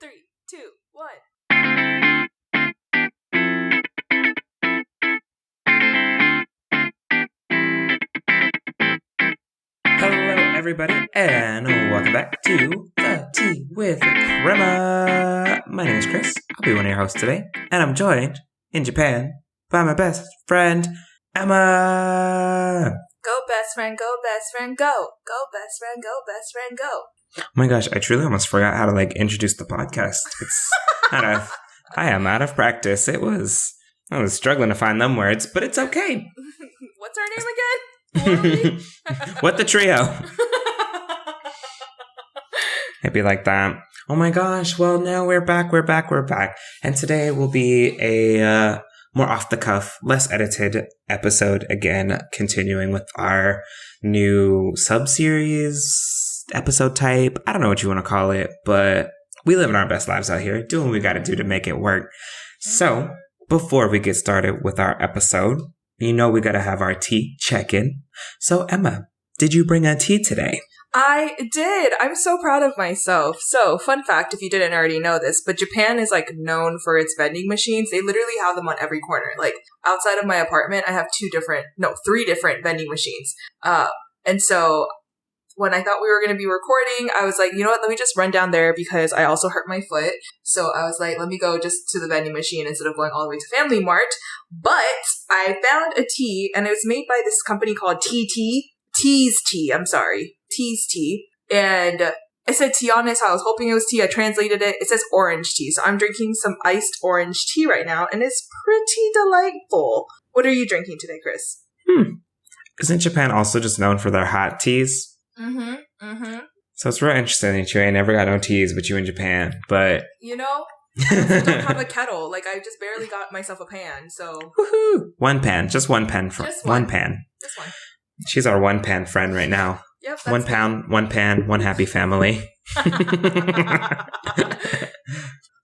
3, 2, 1. Hello, everybody, and welcome back to The Tea with Crema. My name is Chris. I'll be one of your hosts today, and I'm joined in Japan by my best friend, Emma. Go, best friend, go, best friend, go. Go, best friend, go, best friend, go. Oh my gosh, I truly almost forgot how to introduce the podcast. It's I am out of practice. I was struggling to find them words, but it's okay. What's our name again? What the trio? It'd be like that. Oh my gosh, well now we're back. And today will be a more off the cuff, less edited episode again, continuing with our new sub-series episode type. I don't know what you want to call it, but we live in our best lives out here, doing what we got to do to make it work. So before we get started with our episode, you know we got to have our tea check-in. So Emma, did you bring a tea today? I did. I'm so proud of myself. So, fun fact, if you didn't already know this, but Japan is known for its vending machines. They literally have them on every corner. Outside of my apartment, I have 3 different vending machines. And so when I thought we were going to be recording, I was like, you know what, let me just run down there because I also hurt my foot. So I was like, let me go just to the vending machine instead of going all the way to Family Mart. But I found a tea, and it was made by this company called Tea's Tea. And it said tea on it, so I was hoping it was tea. I translated it. It says orange tea. So I'm drinking some iced orange tea right now, and it's pretty delightful. What are you drinking today, Chris? Isn't Japan also just known for their hot teas? So it's real interesting that you ain't never got no teas, but you in Japan. But you know, I also don't have a kettle. I just barely got myself a pan. So woohoo! One pan, just one pan, one pan. Just one. She's our one pan friend right now. Yep. One pound, one pan, one happy family.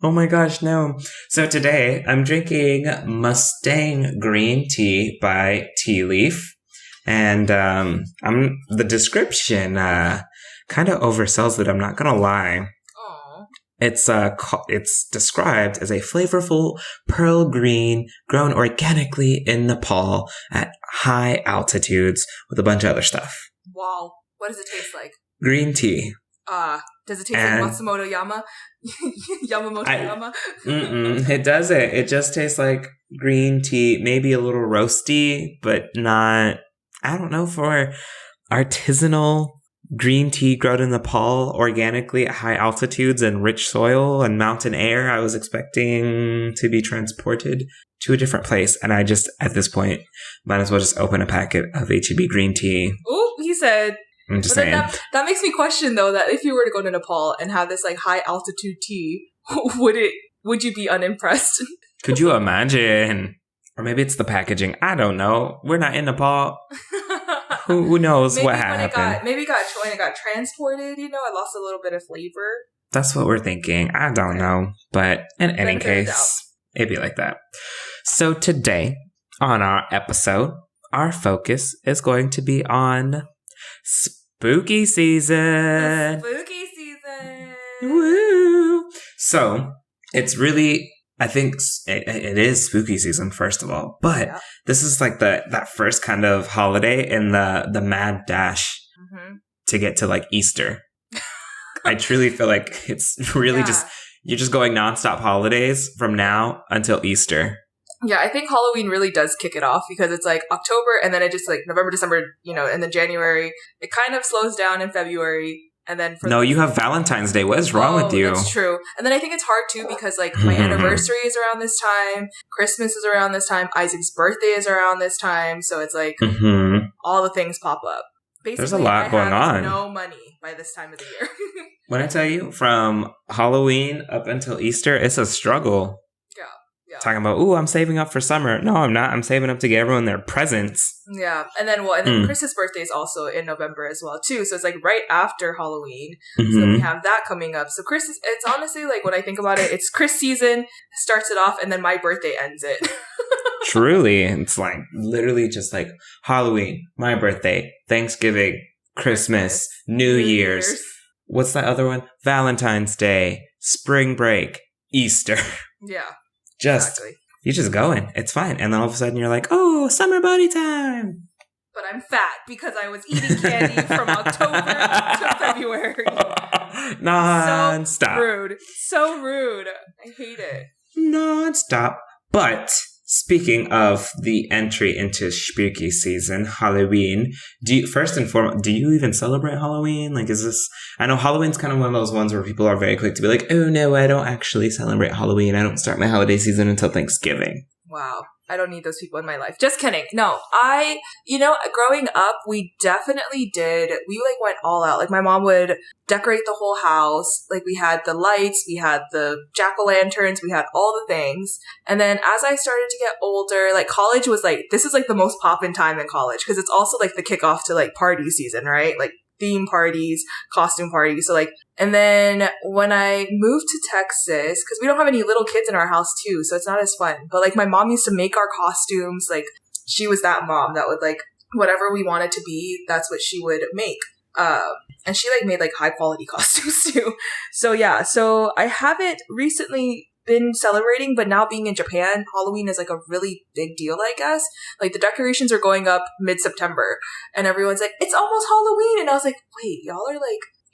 Oh my gosh, no. So today I'm drinking Mustang green tea by Tea Leaf. And the description kind of oversells it, I'm not gonna lie. Aww. It's described as a flavorful pearl green grown organically in Nepal at high altitudes with a bunch of other stuff. Wow. What does it taste like? Green tea. Does it taste like Matsumoto Yama? Yamamoto Yama? It doesn't. It just tastes like green tea, maybe a little roasty, but not, I don't know, for artisanal green tea grown in Nepal organically at high altitudes and rich soil and mountain air. I was expecting to be transported to a different place. And I just, at this point, might as well just open a packet of H-E-B green tea. Ooh, he said. I'm just saying. That makes me question, though, that if you were to go to Nepal and have this high altitude tea, would you be unimpressed? Could you imagine? Or maybe it's the packaging. I don't know. We're not in Nepal. Who knows what happened? Maybe when it got transported, it lost a little bit of flavor. That's what we're thinking. I don't know. But in any case, it'd be like that. So today, on our episode, our focus is going to be on spooky season. Spooky season. Woo! So, it's really, I think it is spooky season, first of all. But this is that first kind of holiday in the mad dash to get to Easter. I truly feel like it's really you're just going nonstop holidays from now until Easter. Yeah, I think Halloween really does kick it off because it's October and then it just November, December, and then January. It kind of slows down in February. And then you have Valentine's Day. What is wrong with you? That's true. And then I think it's hard too because my anniversary is around this time. Christmas is around this time. Isaac's birthday is around this time. So it's all the things pop up. Basically, there's a lot going on. No money by this time of the year. When I tell you, from Halloween up until Easter, it's a struggle. Yeah. Talking about, I'm saving up for summer. No, I'm not. I'm saving up to get everyone their presents. Yeah. And then Chris's birthday is also in November as well, too. So it's right after Halloween. So we have that coming up. So it's honestly when I think about it, it's Chris season, starts it off, and then my birthday ends it. Truly. It's literally just Halloween, my birthday, Thanksgiving, Christmas, New Year's. what's that other one? Valentine's Day, spring break, Easter. Yeah. Exactly. You're just going. It's fine. And then all of a sudden you're like, oh, summer body time. But I'm fat because I was eating candy from October to February. Non-stop. So rude. I hate it. Non-stop. But speaking of the entry into spooky season, Halloween, first and foremost, do you even celebrate Halloween? Like, I know Halloween's kind of one of those ones where people are very quick to be like, oh no, I don't actually celebrate Halloween. I don't start my holiday season until Thanksgiving. Wow. I don't need those people in my life. Just kidding. No, growing up, we definitely did. We went all out. Like my mom would decorate the whole house. Like we had the lights, we had the jack-o'-lanterns, we had all the things. And then as I started to get older, college was this is the most poppin' time in college because it's also the kickoff to party season, right? Theme parties, costume parties. So and then when I moved to Texas, because we don't have any little kids in our house too, so it's not as fun. But my mom used to make our costumes. She was that mom that would whatever we wanted to be, that's what she would make. And she made high quality costumes too. So yeah, so I haven't recently been celebrating, but now being in Japan, Halloween is a really big deal, I guess. The decorations are going up mid-September and everyone's it's almost Halloween. And I was wait, y'all are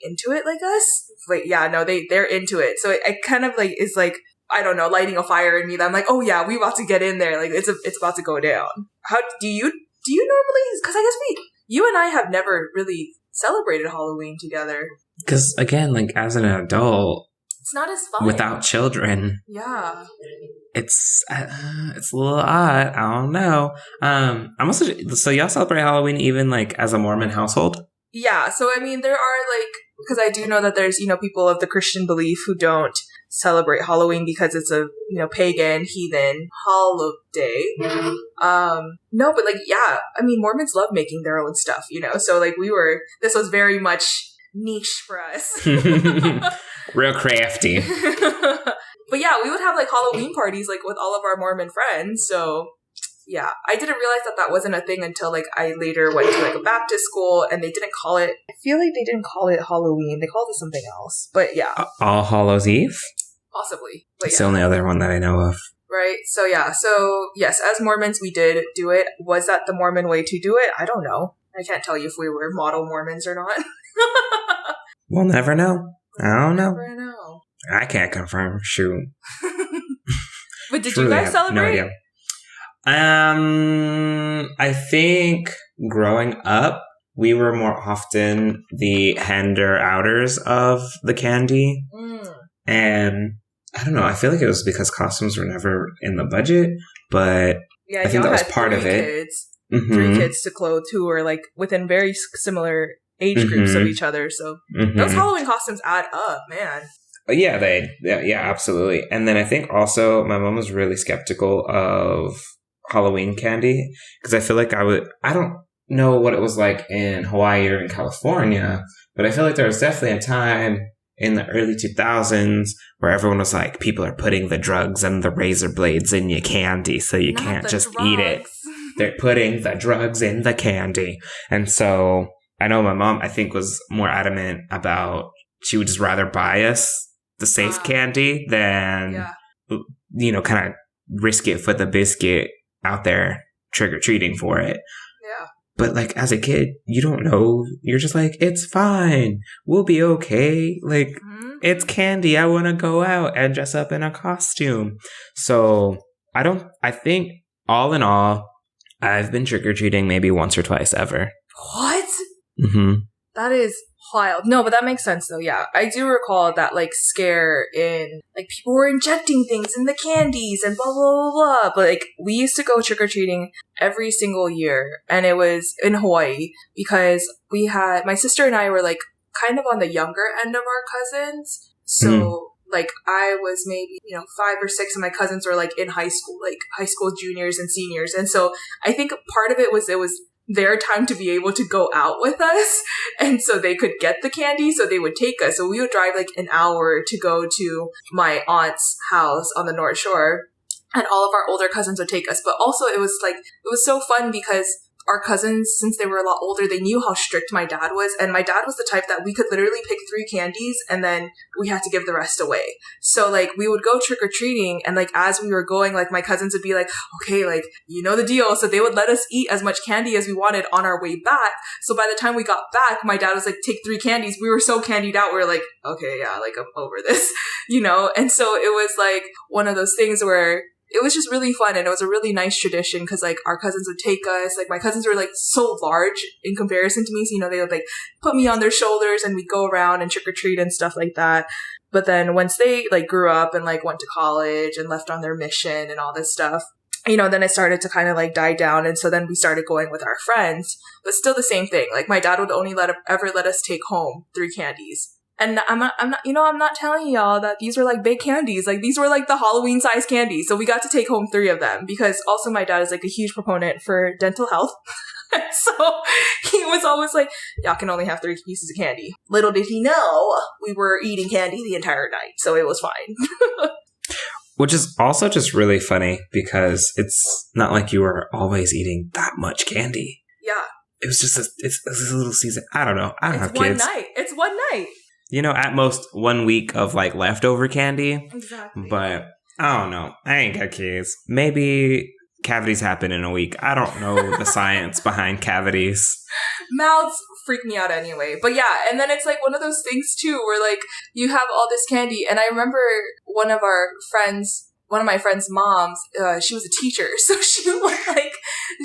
into it like us? Wait, yeah, no, they're into it. So it kind of is I don't know, lighting a fire in me that I'm oh yeah, we about to get in there. It's about to go down. How do you normally, because I guess you and I have never really celebrated Halloween together. Because again, as an adult, it's not as fun. Without children. Yeah. It's a little odd. I don't know. I'm also, so y'all celebrate Halloween even as a Mormon household? Yeah. So, I mean, there are because I do know that there's, people of the Christian belief who don't celebrate Halloween because it's a, pagan, heathen holiday. No, but yeah, I mean, Mormons love making their own stuff, so this was very much niche for us. Real crafty. But yeah, we would have Halloween parties with all of our Mormon friends. So yeah, I didn't realize that wasn't a thing until I later went to a Baptist school and they didn't call it. I feel they didn't call it Halloween. They called it something else. But yeah, All Hallows Eve. Possibly. But it's the only other one that I know of. Right. So yeah. So yes, as Mormons, we did do it. Was that the Mormon way to do it? I don't know. I can't tell you if we were model Mormons or not. We'll never know. I don't know. Never know. I can't confirm. Shoot. But did you guys celebrate? No idea. I think growing up, we were more often the hander-outers of the candy. And I don't know. I feel it was because costumes were never in the budget, but yeah, I think that was part of it. Kids, 3 kids to clothe who were within very similar age groups of each other. So those Halloween costumes add up, man. Yeah, absolutely. And then I think also my mom was really skeptical of Halloween candy because I feel I don't know what it was like in Hawaii or in California, but I feel there was definitely a time in the early 2000s where everyone was people are putting the drugs and the razor blades in your candy, so you can't just eat it. They're putting the drugs in the candy. And so I know my mom, I think, was more adamant about she would just rather buy us the safe candy than, kind of risk it for the biscuit out there trick-or-treating for it. Yeah. But as a kid, you don't know. You're just it's fine. We'll be okay. It's candy. I want to go out and dress up in a costume. So I think all in all, I've been trick-or-treating maybe once or twice ever. What? Mm-hmm. That is wild. No, but that makes sense though. Yeah. I do recall that scare in people were injecting things in the candies and blah, blah, blah, blah. But we used to go trick-or-treating every single year. And it was in Hawaii because my sister and I were kind of on the younger end of our cousins. So I was maybe, 5 or 6 and my cousins were in high school juniors and seniors. And so I think part of it was their time to be able to go out with us. And so they could get the candy. So they would take us. So we would drive an hour to go to my aunt's house on the North Shore. And all of our older cousins would take us. But also it was so fun because our cousins, since they were a lot older, they knew how strict my dad was. And my dad was the type that we could literally pick 3 candies and then we had to give the rest away. So like we would go trick-or-treating, and like as we were going, like my cousins would be like, okay, like you know the deal. So they would let us eat as much candy as we wanted on our way back. So by the time we got back, my dad was like, take 3 candies. We were so candied out. We were like, okay, yeah, like I'm over this, you know? And so it was like one of those things where it was just really fun, and it was a really nice tradition because like our cousins would take us, like my cousins were like so large in comparison to me, so you know they would like put me on their shoulders and we'd go around and trick-or-treat and stuff like that. But then once they like grew up and like went to college and left on their mission and all this stuff, you know, then it started to kind of like die down. And so then we started going with our friends, but still the same thing. Like my dad would only ever let us take home 3 candies. And I'm not telling y'all that these were like big candies. Like these were like the Halloween size candies. So we got to take home 3 of them because also my dad is like a huge proponent for dental health. So he was always like, y'all can only have 3 pieces of candy. Little did he know we were eating candy the entire night. So it was fine. Which is also just really funny because it's not like you were always eating that much candy. Yeah. It was just it's a little season. I don't know. I don't have kids. It's one night. You know, at most 1 week of like leftover candy. Exactly. But I don't know. I ain't got kids. Maybe cavities happen in a week. I don't know the science behind cavities. Mouths freak me out anyway. But yeah, and then it's like one of those things too where like you have all this candy. And I remember one of my friend's moms, she was a teacher. So she would like,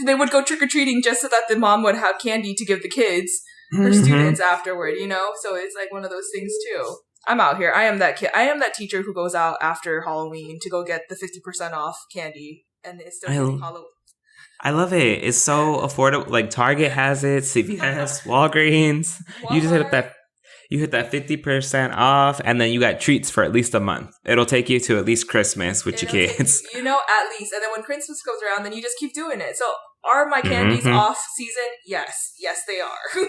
they would go trick-or-treating just so that the mom would have candy to give the kids. For students afterward, you know? So it's like one of those things too. I'm out here. I am that kid. I am that teacher who goes out after Halloween to go get the 50% off candy and is still using Halloween. I love it. It's so affordable. Like Target has it, CVS, Walgreens. Walmart. You just hit that 50% off, and then you got treats for at least a month. It'll take you to at least Christmas with your kids. You know, at least. And then when Christmas goes around, then you just keep doing it. So are my candies off season? Yes. Yes, they are.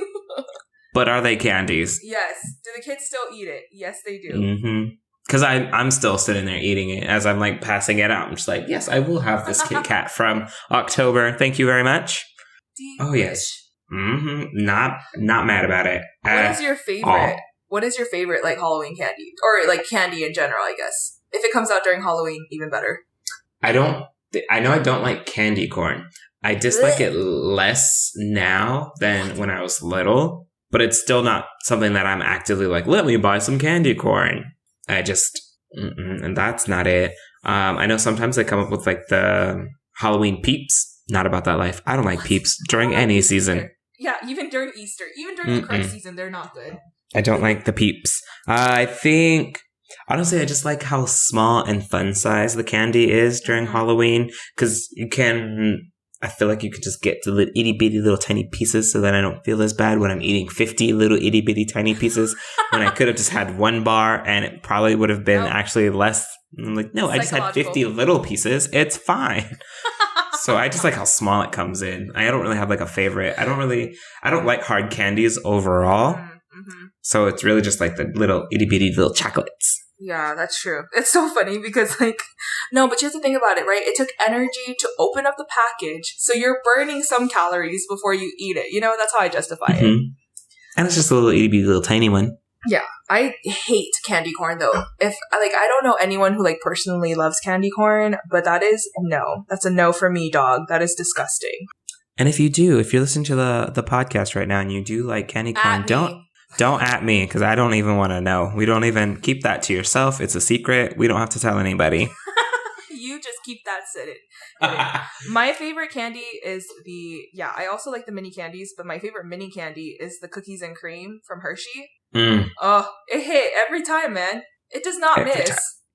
But are they candies? Yes. Do the kids still eat it? Yes, they do. Because I'm still sitting there eating it as I'm like passing it out. I'm just like, yes, I will have this Kit Kat from October. Thank you very much. Yes. Not mad about it. What is your favorite? What is your favorite like Halloween candy, or like candy in general? I guess if it comes out during Halloween, even better. I know I don't like candy corn. I dislike it less now than when I was little, but it's still not something that I'm actively like, let me buy some candy corn. I just, and that's not it. I know sometimes they come up with like the Halloween Peeps. Not about that life. I don't like Peeps during any season. Yeah, even during Easter. Even during the Christ season, they're not good. I don't like the Peeps. I think, honestly, I just like how small and fun size the candy is during Halloween. Because I feel like you could just get the itty bitty little tiny pieces so that I don't feel as bad when I'm eating 50 little itty bitty tiny pieces when I could have just had 1 bar and it probably would have been actually less. I'm like, no, I just had 50 little pieces. It's fine. So I just like how small it comes in. I don't really have like a favorite. I don't like hard candies overall. So it's really just like the little itty bitty little chocolates. Yeah, that's true. It's so funny because but you have to think about it, right? It took energy to open up the package. So you're burning some calories before you eat it. You know, that's how I justify it. And it's just a little itty bitty little tiny one. Yeah. I hate candy corn though. I don't know anyone who like personally loves candy corn, but that's a no for me, dog. That is disgusting. And if you're listening to the podcast right now and you do like candy corn, don't at me because I don't even want to know. We don't even keep that to yourself. It's a secret. We don't have to tell anybody. You just keep that sitting. My favorite candy is I also like the mini candies, but my favorite mini candy is the cookies and cream from Hershey. Oh, it hit every time, man. It does not miss.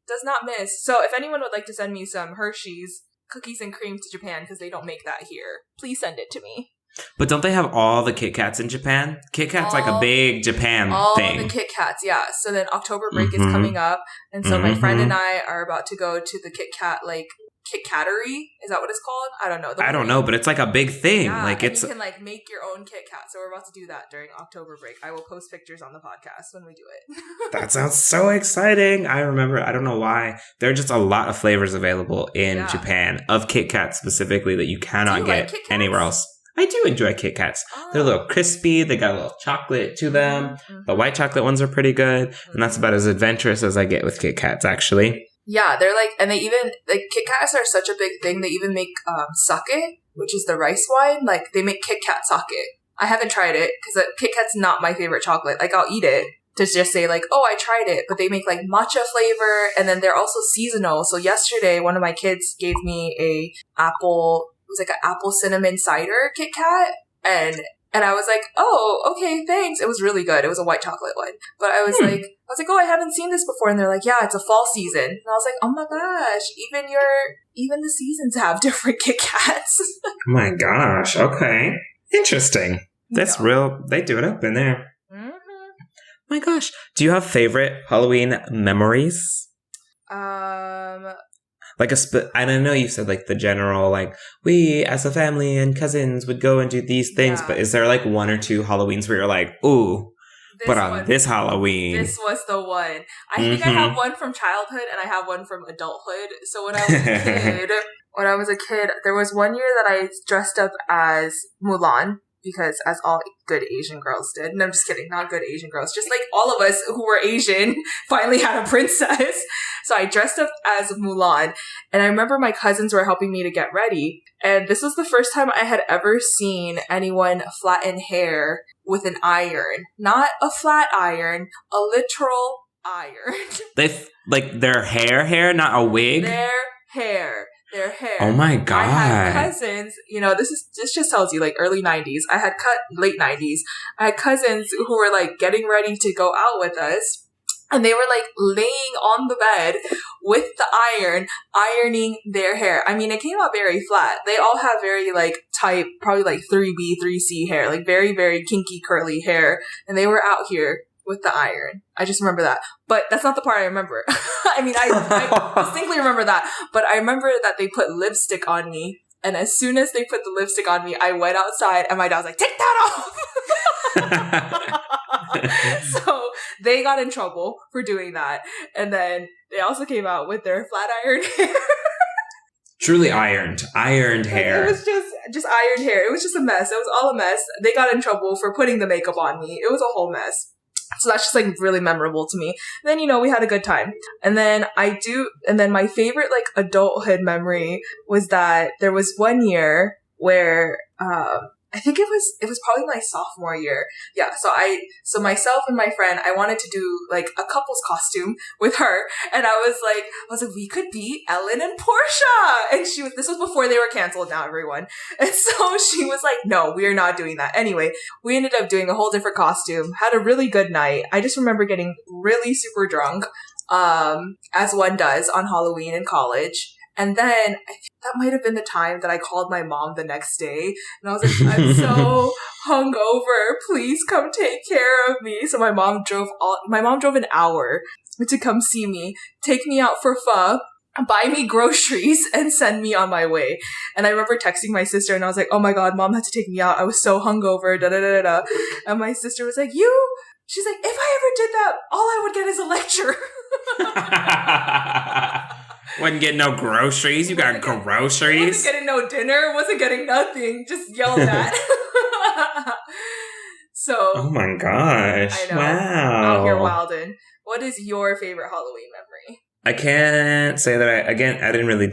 Does not miss. So if anyone would like to send me some Hershey's cookies and cream to Japan, because they don't make that here, please send it to me. But don't they have all the Kit Kats in Japan? Kit Kat's like a big Japan thing. All the Kit Kats, yeah. So then October break is coming up. And so my friend and I are about to go to the Kit Kat, like, Kit Kattery? Is that what it's called? I don't know. I don't know, but it's like a big thing. Yeah, like you can like make your own Kit Kat. So we're about to do that during October break. I will post pictures on the podcast when we do it. That sounds so exciting. I remember, I don't know why, there are just a lot of flavors available in Japan of Kit Kat specifically that you cannot get anywhere else. I do enjoy Kit Kats. They're a little crispy. They got a little chocolate to them. The white chocolate ones are pretty good. And that's about as adventurous as I get with Kit Kats, actually. Yeah, they're like, and they even, like, Kit Kats are such a big thing. They even make sake, which is the rice wine. Like, they make Kit Kat sake. I haven't tried it because Kit Kat's not my favorite chocolate. Like, I'll eat it to just say, like, oh, I tried it. But they make, like, matcha flavor, and then they're also seasonal. So yesterday, one of my kids gave me it was like an apple cinnamon cider Kit Kat, and I was like, oh, okay, thanks. It was really good. It was a white chocolate one. But I was like, oh, I haven't seen this before. And they're like, yeah, it's a fall season. And I was like, oh my gosh, even the seasons have different Kit Kats. Oh my gosh. Okay. Interesting. That's real. They do it up in there. Mm-hmm. My gosh. Do you have favorite Halloween memories? Like and I know you said like the general, like we as a family and cousins would go and do these things, but is there like one or two Halloweens where you're like, ooh, this Halloween. This was the one. I think I have one from childhood and I have one from adulthood. So when I was a kid, there was one year that I dressed up as Mulan. Because as all good Asian girls did. And I'm just kidding, not good Asian girls. Just like all of us who were Asian finally had a princess. So I dressed up as Mulan. And I remember my cousins were helping me to get ready. And this was the first time I had ever seen anyone flatten hair with an iron. Not a flat iron, a literal iron. Like their hair, not a wig? Their hair. Oh my god. I had cousins, this just tells you, like, early 90s. Late 90s. I had cousins who were, like, getting ready to go out with us. And they were, like, laying on the bed with the iron, ironing their hair. I mean, it came out very flat. They all have very, like, tight, probably, like, 3B, 3C hair. Like, very, very kinky, curly hair. And they were out here with the iron. I just remember that. But that's not the part I remember. I mean, I distinctly remember that. But I remember that they put lipstick on me. And as soon as they put the lipstick on me, I went outside and my dad was like, take that off! So they got in trouble for doing that. And then they also came out with their flat iron hair. Truly ironed hair. It was just ironed hair. It was just a mess. It was all a mess. They got in trouble for putting the makeup on me. It was a whole mess. So that's just, like, really memorable to me. Then, we had a good time. And then my favorite, like, adulthood memory was that there was one year where, I think it was probably my sophomore year. Yeah. So myself and my friend, I wanted to do, like, a couple's costume with her. And I was like, we could be Ellen and Portia. And this was before they were canceled now, everyone. And so she was like, no, we are not doing that. Anyway, we ended up doing a whole different costume, had a really good night. I just remember getting really super drunk, as one does on Halloween in college. And then I think that might have been the time that I called my mom the next day. And I was like, I'm so hungover. Please come take care of me. So my mom drove an hour to come see me, take me out for pho, buy me groceries, and send me on my way. And I remember texting my sister and I was like, oh my God, mom had to take me out. I was so hungover, da-da-da-da-da. And my sister was like, she's like, if I ever did that, all I would get is a lecture. Wasn't getting no groceries. You got groceries. Wasn't getting no dinner. Wasn't getting nothing. Just yelled at. So. Oh my gosh. I know. Wow. Out here wildin'. What is your favorite Halloween memory? I can't say that I didn't really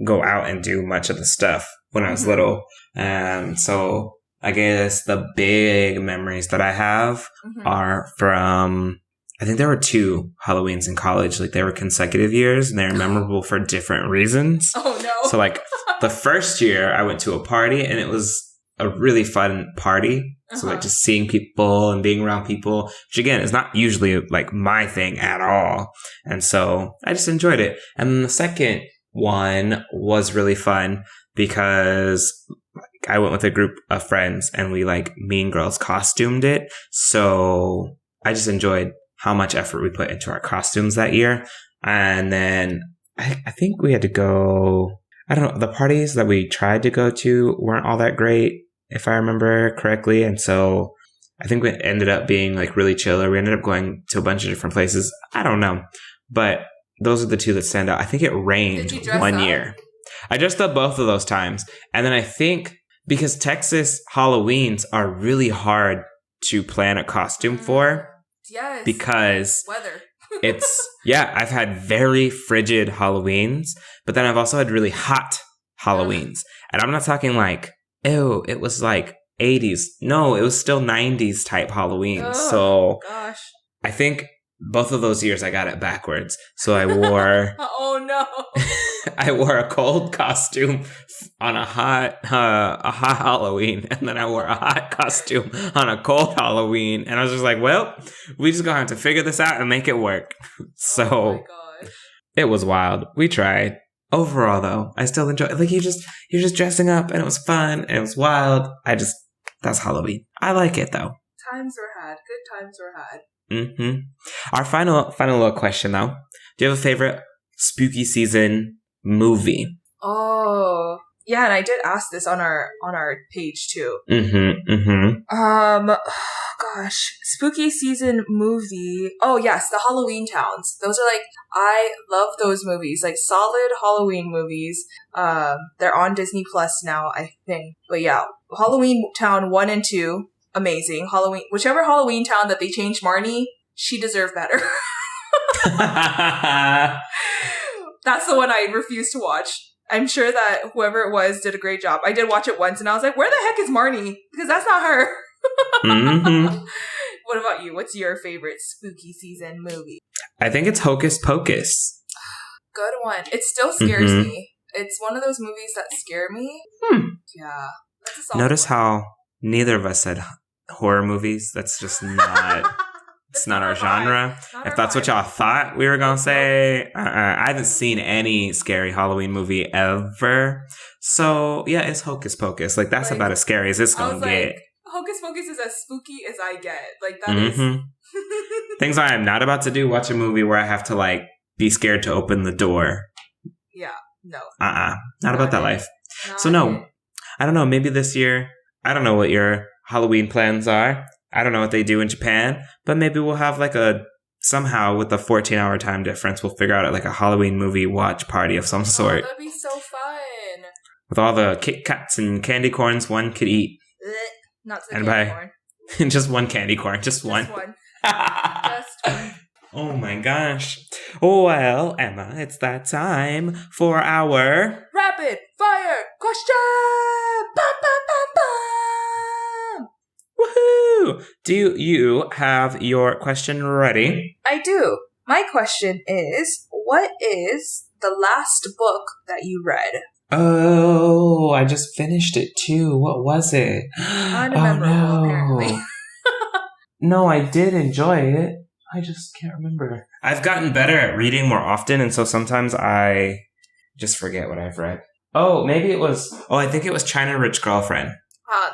go out and do much of the stuff when I was little. So I guess the big memories that I have are from, I think there were 2 Halloweens in college. Like, they were consecutive years, and they were memorable for different reasons. Oh, no. So, like, the first year, I went to a party, and it was a really fun party. So, like, just seeing people and being around people, which, again, is not usually, like, my thing at all. And so I just enjoyed it. And then the second one was really fun because I went with a group of friends, and we, like, Mean Girls costumed it. So I just enjoyed how much effort we put into our costumes that year. And then I think we had to go, I don't know, the parties that we tried to go to weren't all that great, if I remember correctly. And so I think we ended up being, like, really chill, or we ended up going to a bunch of different places. I don't know. But those are the 2 that stand out. I think it rained one year. I dressed up both of those times. And then I think Because Texas Halloweens are really hard to plan a costume for. Yes. Because weather. I've had very frigid Halloweens, but then I've also had really hot Halloweens. And I'm not talking like, ew, it was like 80s. No, it was still 90s type Halloween. Oh, so gosh. I think both of those years I got it backwards. So I wore oh no. I wore a cold costume on a hot Halloween, and then I wore a hot costume on a cold Halloween, and I was just like, well, we just gonna have to figure this out and make it work. So oh my gosh. It was wild. We tried. Overall though, I still enjoy like you're just dressing up and it was fun and it was wild. That's Halloween. I like it though. Times were had. Good times were had. Mm-hmm. Our final little question though. Do you have a favorite spooky season movie? Oh, yeah, and I did ask this on our page too. Gosh, spooky season movie. Oh yes, the Halloween Towns. Those are like, I love those movies. Like solid Halloween movies. They're on Disney Plus now, I think. But yeah, Halloween Town 1 and 2, amazing. Whichever Halloween Town that they changed Marnie, she deserved better. That's the one I refuse to watch. I'm sure that whoever it was did a great job. I did watch it once and I was like, where the heck is Marnie? Because that's not her. Mm-hmm. What about you? What's your favorite spooky season movie? I think it's Hocus Pocus. Good one. It still scares me. It's one of those movies that scare me. Yeah. That's a solid Notice one. how neither of us said horror movies. That's just not... It's not our genre. If that's what y'all thought we were going to say, I haven't seen any scary Halloween movie ever. So, yeah, it's Hocus Pocus. Like, that's about as scary as it's going to get. Hocus Pocus is as spooky as I get. Like, that is... Things I am not about to do, watch a movie where I have to, like, be scared to open the door. Yeah, no. Not about that life. So, no. I don't know. Maybe this year, I don't know what your Halloween plans are. I don't know what they do in Japan, but maybe we'll have like somehow with the 14-hour time difference, we'll figure out like a Halloween movie watch party of some sort. That'd be so fun. With all the Kit Kats and candy corns one could eat. Not so candy corn. Just one candy corn. Just one. Just one. Oh my gosh. Well, Emma, it's that time for our... Rapid Fire Question! Bum, bum, bum, bum! Woohoo! Do you have your question ready? I do. My question is, what is the last book that you read? Oh, I just finished it too. What was it? Unmemorable, apparently. No, I did enjoy it. I just can't remember. I've gotten better at reading more often, and so sometimes I just forget what I've read. Oh, maybe it was... Oh, I think it was China Rich Girlfriend.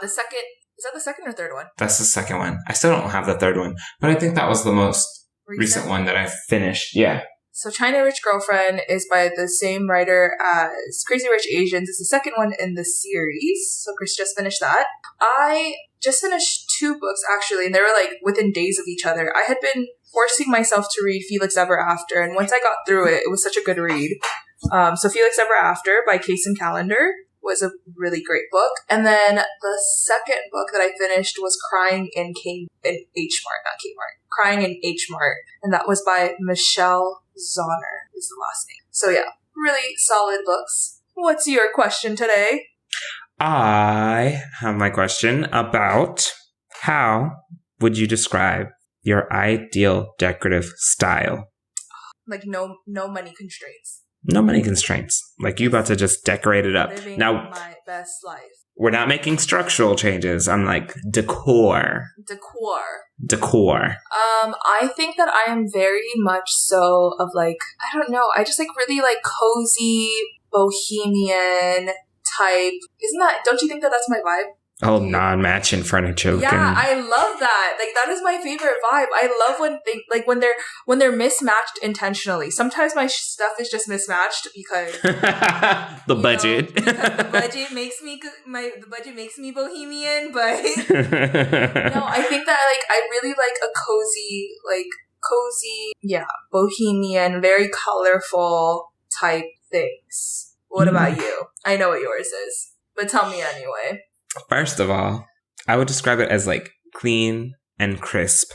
The second... Is that the second or third one? That's the second one. I still don't have the third one, but I think that was the most recent one that I finished. Yeah. So China Rich Girlfriend is by the same writer as Crazy Rich Asians. It's the second one in the series. So Chris just finished that. I just finished 2 books, actually, and they were like within days of each other. I had been forcing myself to read Felix Ever After, and once I got through it, it was such a good read. So Felix Ever After by Case and Calendar was a really great book. And then the second book that I finished was Crying in H Mart, not Kmart. Crying in H Mart. And that was by Michelle Zauner is the last name. So yeah, really solid books. What's your question today? I have my question about how would you describe your ideal decorative style? Like no money constraints. No money constraints. Like you about to just decorate it up. Living now, my best life. We're not making structural changes. I'm like decor. I think that I am very much so of like, I don't know, I just like really like cozy, bohemian type. Don't you think that that's my vibe? Oh, non-matching furniture. Yeah, I love that. Like that is my favorite vibe. I love when they're mismatched intentionally. Sometimes my stuff is just mismatched because the budget. Because the budget makes me bohemian, but no, I think that like I really like a cozy, yeah, bohemian, very colorful type things. What about you? I know what yours is, but tell me anyway. First of all, I would describe it as like clean and crisp.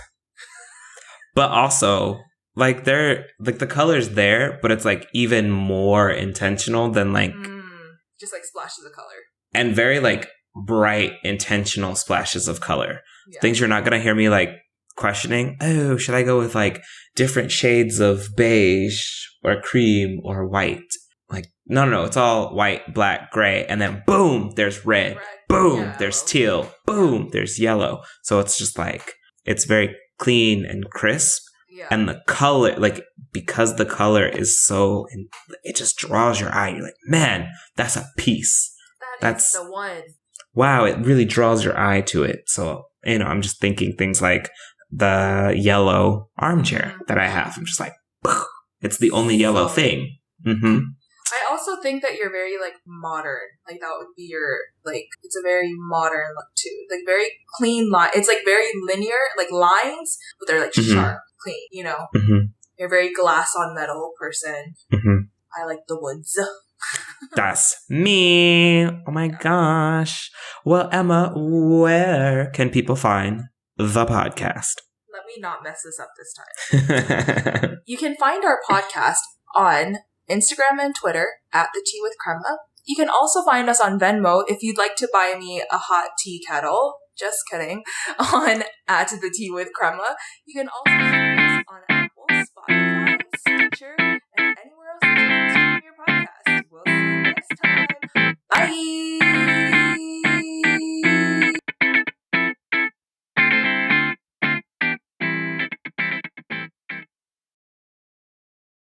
But also, like they're like the color's there, but it's like even more intentional than like just like splashes of color. And very like bright, intentional splashes of color. Yeah. Things you're not gonna hear me like questioning. Oh, should I go with like different shades of beige or cream or white? Like, no. It's all white, black, gray, and then boom, there's red. Boom, yellow. There's teal. Boom, there's yellow. So it's just like, it's very clean and crisp. Yeah. And the color, like, because the color is so, it just draws your eye. You're like, man, that's a piece. That's the one. Wow, it really draws your eye to it. So, I'm just thinking things like the yellow armchair that I have. I'm just like, it's the only yellow thing. Mm-hmm. I also think that you're very, like, modern. Like, that would be your, like, it's a very modern look, too. Like, very clean line. It's, like, very linear, like, lines, but they're, like, sharp, clean, you know? Mm-hmm. You're a very glass on metal person. Mm-hmm. I like the woods. That's me. Oh, my gosh. Well, Emma, where can people find the podcast? Let me not mess this up this time. You can find our podcast on Instagram and Twitter at The Tea with Crema. You can also find us on Venmo if you'd like to buy me a hot tea kettle. Just kidding. On at The Tea with Crema. You can also find us on Apple, Spotify, Stitcher, and anywhere else you can stream your podcast. We'll see you